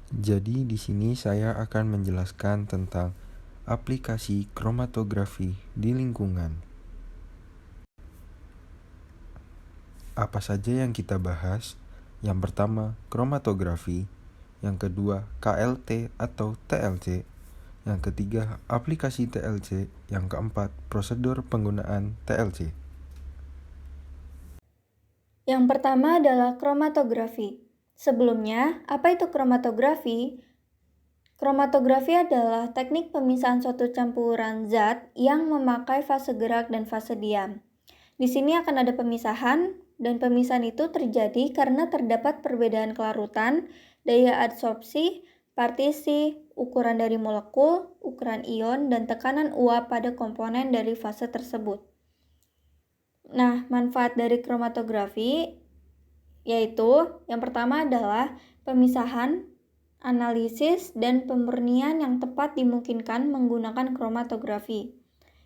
Jadi di sini saya akan menjelaskan tentang aplikasi kromatografi di lingkungan. Apa saja yang kita bahas? Yang pertama, kromatografi. Yang kedua, KLT atau TLC. Yang ketiga, aplikasi TLC. Yang keempat, prosedur penggunaan TLC. Yang pertama adalah kromatografi. Sebelumnya, apa itu kromatografi? Kromatografi adalah teknik pemisahan suatu campuran zat yang memakai fase gerak dan fase diam. Di sini akan ada pemisahan, dan pemisahan itu terjadi karena terdapat perbedaan kelarutan, daya adsorpsi, partisi, ukuran dari molekul, ukuran ion, dan tekanan uap pada komponen dari fase tersebut. Nah, manfaat dari kromatografi yaitu yang pertama adalah pemisahan, analisis, dan pemurnian yang tepat dimungkinkan menggunakan kromatografi.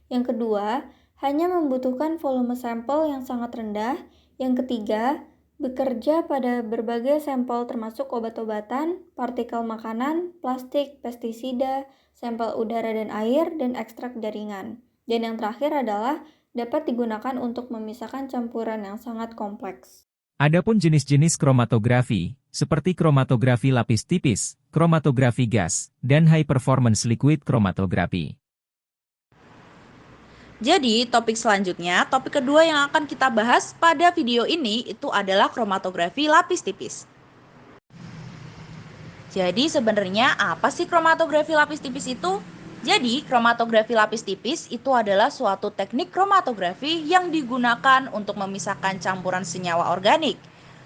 Yang kedua, hanya membutuhkan volume sampel yang sangat rendah. Yang ketiga, bekerja pada berbagai sampel termasuk obat-obatan, partikel makanan, plastik, pestisida, sampel udara dan air, dan ekstrak jaringan. Dan yang terakhir adalah dapat digunakan untuk memisahkan campuran yang sangat kompleks. Adapun jenis-jenis kromatografi, seperti kromatografi lapis tipis, kromatografi gas, dan high performance liquid kromatografi. Jadi, topik selanjutnya, topik kedua yang akan kita bahas pada video ini itu adalah kromatografi lapis tipis. Jadi, sebenarnya apa sih kromatografi lapis tipis itu? Jadi, kromatografi lapis tipis itu adalah suatu teknik kromatografi yang digunakan untuk memisahkan campuran senyawa organik.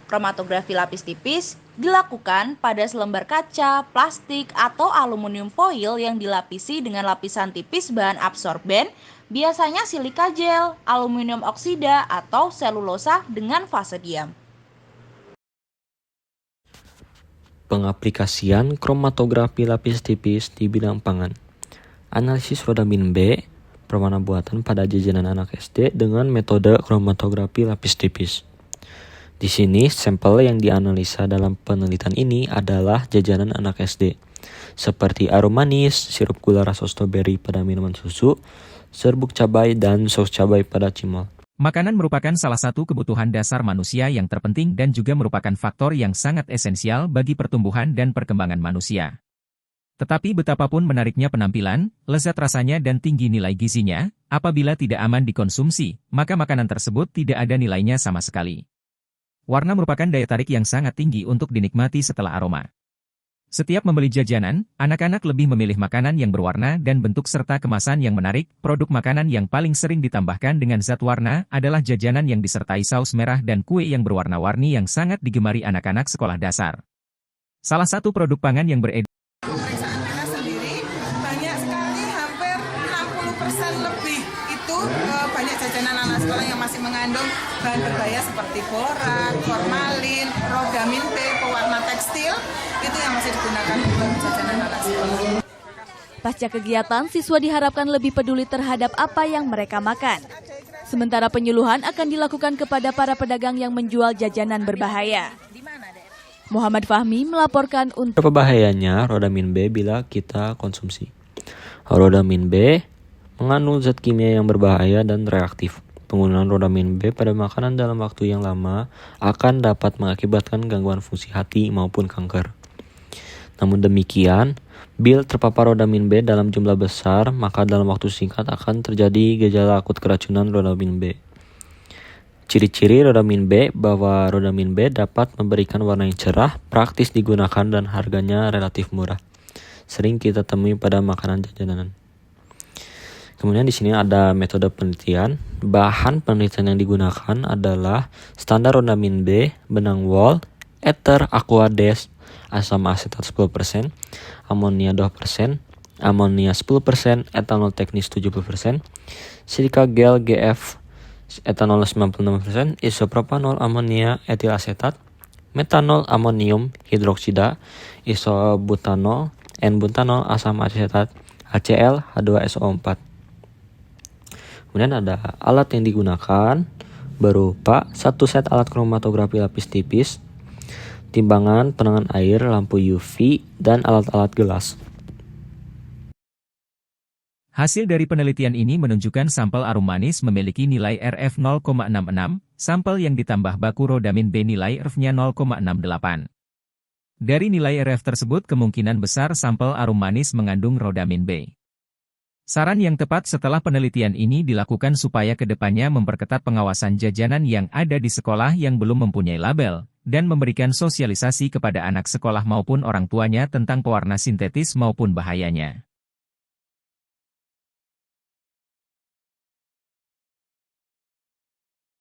Kromatografi lapis tipis dilakukan pada selembar kaca, plastik, atau aluminium foil yang dilapisi dengan lapisan tipis bahan absorben, biasanya silika gel, aluminium oksida, atau selulosa dengan fase diam. Pengaplikasian kromatografi lapis tipis di bidang pangan. Analisis rodamin B, perwarna buatan pada jajanan anak SD dengan metode kromatografi lapis tipis. Di sini, sampel yang dianalisa dalam penelitian ini adalah jajanan anak SD, seperti aroma manis, sirup gula rasa stroberi pada minuman susu, serbuk cabai, dan saus cabai pada cimol. Makanan merupakan salah satu kebutuhan dasar manusia yang terpenting dan juga merupakan faktor yang sangat esensial bagi pertumbuhan dan perkembangan manusia. Tetapi betapapun menariknya penampilan, lezat rasanya dan tinggi nilai gizinya, apabila tidak aman dikonsumsi, maka makanan tersebut tidak ada nilainya sama sekali. Warna merupakan daya tarik yang sangat tinggi untuk dinikmati setelah aroma. Setiap membeli jajanan, anak-anak lebih memilih makanan yang berwarna dan bentuk serta kemasan yang menarik. Produk makanan yang paling sering ditambahkan dengan zat warna adalah jajanan yang disertai saus merah dan kue yang berwarna-warni yang sangat digemari anak-anak sekolah dasar. Salah satu produk pangan yang beredar Pemeriksaan kita sendiri banyak sekali, hampir 60% lebih itu banyak jajanan anak sekolah yang masih mengandung bahan berbahaya seperti borak, formalin, rodamin B, pewarna tekstil, itu yang masih digunakan untuk jajanan anak sekolah. Pasca kegiatan, siswa diharapkan lebih peduli terhadap apa yang mereka makan. Sementara penyuluhan akan dilakukan kepada para pedagang yang menjual jajanan berbahaya. Muhammad Fahmi melaporkan untuk Berapa bahayanya rodamin B bila kita konsumsi? Rodamin B mengandung zat kimia yang berbahaya dan reaktif. Penggunaan rodamin B pada makanan dalam waktu yang lama akan dapat mengakibatkan gangguan fungsi hati maupun kanker. Namun demikian, bila terpapar rodamin B dalam jumlah besar, maka dalam waktu singkat akan terjadi gejala akut keracunan rodamin B. Ciri-ciri rodamin B bahwa rodamin B dapat memberikan warna yang cerah, praktis digunakan, dan harganya relatif murah. Sering kita temui pada makanan jajanan. Kemudian di sini ada metode penelitian. Bahan penelitian yang digunakan adalah standar rodamin B, benang wol, ether aqua des, asam asetat 10%, amonia 2%, amonia 10%, etanol teknis 70%, silika gel GF, etanol 96%, isopropanol amonia etil asetat, metanol amonium hidroksida, isobutanol, N-butanol asam asetat, HCl, H2SO4. Kemudian ada alat yang digunakan berupa satu set alat kromatografi lapis tipis, timbangan, penanganan air, lampu UV, dan alat-alat gelas. Hasil dari penelitian ini menunjukkan sampel arum manis memiliki nilai RF 0,66, sampel yang ditambah baku rodamin B nilai RF-nya 0,68. Dari nilai RF tersebut kemungkinan besar sampel arum manis mengandung rodamin B. Saran yang tepat setelah penelitian ini dilakukan supaya kedepannya memperketat pengawasan jajanan yang ada di sekolah yang belum mempunyai label, dan memberikan sosialisasi kepada anak sekolah maupun orang tuanya tentang pewarna sintetis maupun bahayanya.